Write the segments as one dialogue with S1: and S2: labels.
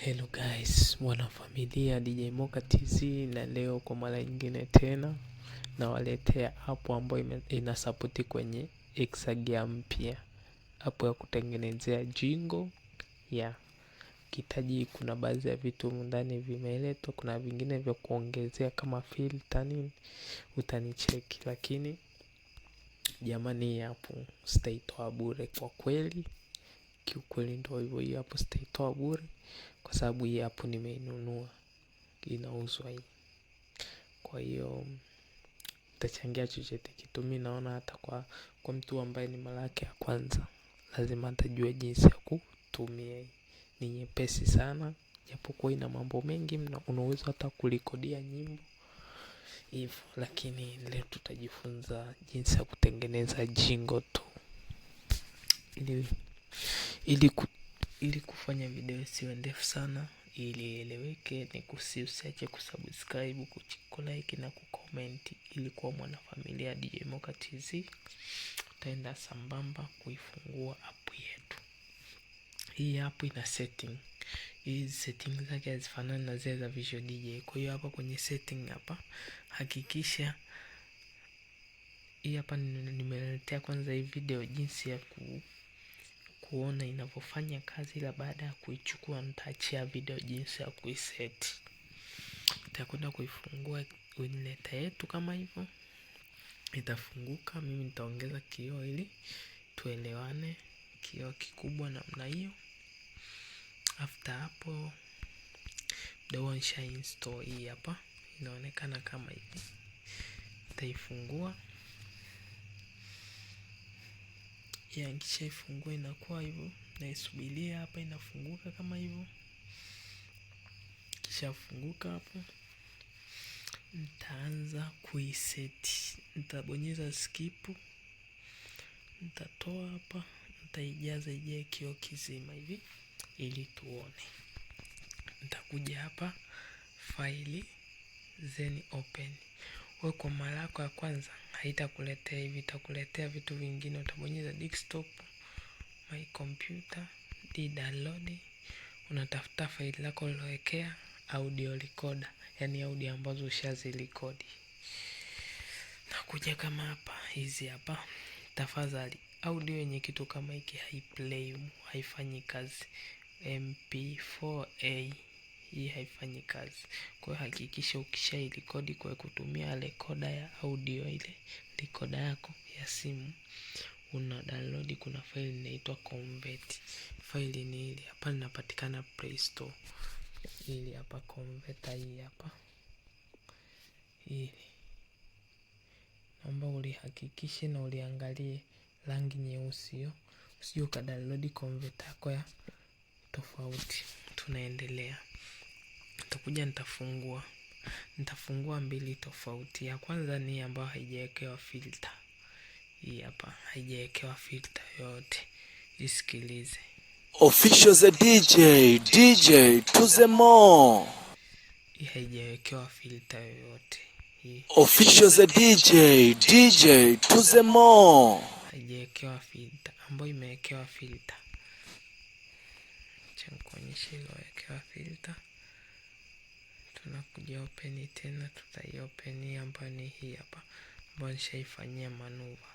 S1: Hello guys, wanafamilia DJ Moka TZ, na leo kwa mara nyingine tena nawaletea app ambayo inasapoti kwenye Exagia mpya, app ya kutengenezea jingle ya kitaji. Kuna baadhi ya vitu ndani vimeletwa, kuna vingine vya kuongezea kama filter nini, utanicheki. Lakini jamani, hapo sitaitoa bure kwa kweli. Kiukweli ndio hivyo, hii hapo sitaitoa bure kwa sababu hii hapo nimeinunua, inauzwa hii. Kwa hiyo nitachangia chochote kitu. Mimi naona hata kwa mtu ambaye ni mara yake ya kwanza lazima atajua jinsi ya kutumia hii. Ni nyepesi sana, japokuwa ina mambo mengi, unaweza hata kurekodia nyimbo hivyo, lakini leo tutajifunza jinsi ya kutengeneza jingle tu. Ili kufanya video isiwe ndefu sana, ili eleweke, ni usiache kusubscribe, kulike na kucomment ili kuwa mwanafamilia DJ Moka TZ. Tutaenda sambamba kuifungua app yetu. Hii app ina setting. Hizi setting zake hazifanani na zile za Visual DJ. Kwa hiyo hapa kwenye setting hapa, hakikisha hii hapa nimeletea kwanza hii video jinsi ya kuona inavyofanya kazi, ila baada ya kuichukua nitaachia video jinsi ya kuiset. Nitakwenda kuifungua winleta yetu kama hivyo. Itafunguka, mimi nitaongeza kioo ili tuelewane, kioo kikubwa namna hiyo. After hapo ndio nisha install hii hapa, inaonekana kama hivi. Nitaifungua. Kisha ifungua inakuwa hivyo, naisubiria hapa inafunguka kama hivyo. Kisha funguka hapo, nitaanza kuiset. Nitabonyeza skip, nitatoa hapa, nitaijaza ije kioo kizima hivi ili tuone. Nitakuja hapa file, then open. Wewe kwa mara yako ya kwanza haitakuletea hivi, itakuletea vitu vingine. Utabonyeza desktop, my computer, download. Unatafuta file lako ulilowekea audio recorder, yani audio ambazo ushazirekodi. Nakuja kama hapa, hizi hapa. Tafadhali audio yenye kitu kama hiki haiplay, haifanyi kazi. MP4A hii haifanyi kazi. Kwa hakikisha ukishairekodi kwa kutumia recorder ya audio, ile recorder yako ya simu, una download. Kuna file inaitwa convert. File ni ile hapa, inapatikana Play Store. Ili hapa converter hii hapa. Hii naomba ulihakikishe na uliangalie rangi nyeusi hiyo. Usije ukadownload converter yako ya tofauti. Tunaendelea. Nitakuja nitafungua mbili tofauti. Ya kwanza ni ambayo haijawekewa filter. Hii hapa haijawekewa filter yote. Isikilize.
S2: Official the DJ to the more.
S1: Hii haijawekewa filter yoyote.
S2: Official the DJ to the more.
S1: Haijawekewa filter. Ambayo imewekewa filter, acha nikuonyeshe iliyowekewa filter. Tunakuja open tena, tutaiopen ambayo ni hii hapa, ambayo nishaifanyia manuva.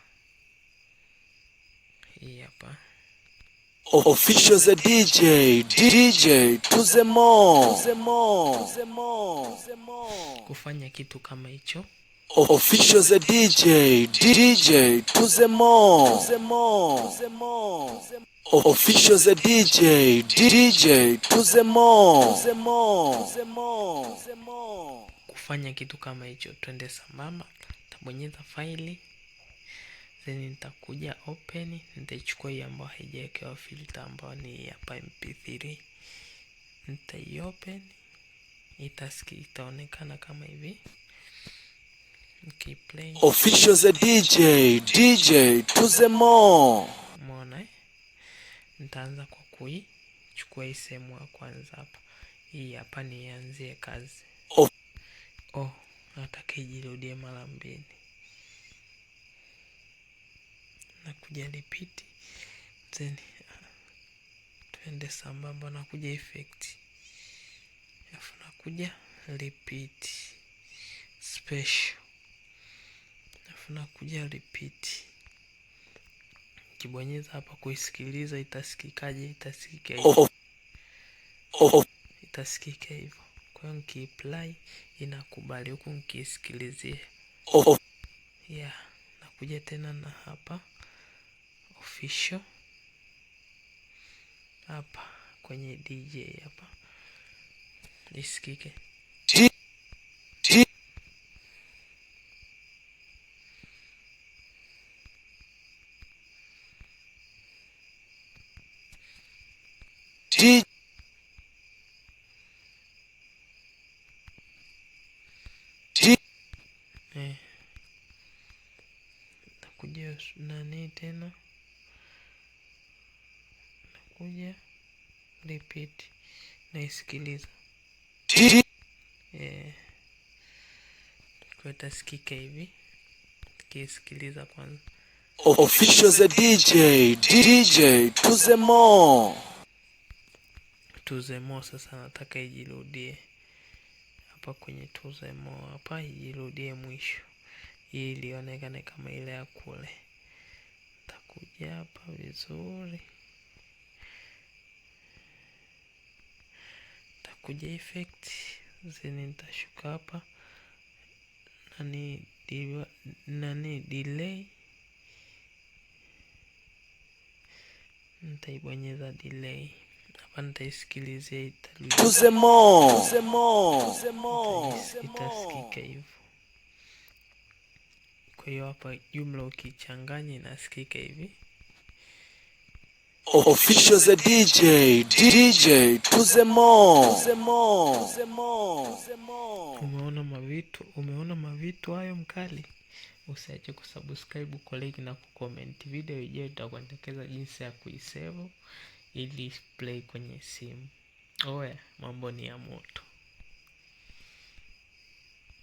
S1: Hii hapa
S2: Official the DJ to the more.
S1: Kufanya kitu kama hicho.
S2: Official the DJ to the more. Official the DJ to the more.
S1: Kufanya kitu kama hicho, twende sambamba. Tabonyeza file, then nitakuja open. Nitachukua hii ambayo haijawekewa filter, ambayo ni hapa MP3. Nitaiopen, itaonekana kama hivi. Play.
S2: Official the DJ to the more.
S1: Umeona nitaanza kwa kuichukua hii sehemu ya kwanza hapa. Hii hapa nianzie kazi. Nataka ijirudie mara mbili. Nakuja repeat, then tuende sambamba. Nakuja effect, alafu nakuja repeat special, alafu nakuja repeat. Kibonyeza hapa kuisikiliza itasikikaje? Itasikika hivyo. Itasikika hivyo. Kwa hiyo nikiapply inakubali, huku nikisikilizia. Yeah, nakuja tena na hapa official hapa kwenye DJ hapa isikike. Nakuja nani tena, nakuja repeat naisikiliza. Kwa itasikika hivi. Kisikiliza kwanza.
S2: Official the DJ
S1: To the more. Sasa nataka ijirudie hapa kwenye to the more hapa, ijirudie mwisho ili ionekane kama ile ya kule. Takuja hapa vizuri, takuja effect zeni, nitashuka hapa nani delay, nitaibonyeza delay hapa, nitaisikilizia itarudi. Itasikika hivyo. Kwa hiyo hapa jumla ukichanganya inasikika hivi.
S2: Official the DJ to the more.
S1: Umeona mavitu hayo mkali? Usiache kusubscribe, kulike na kucomment. Video ijayo itakuelekeza jinsi ya kuisave ili play kwenye simu. Oya, mambo ni ya moto.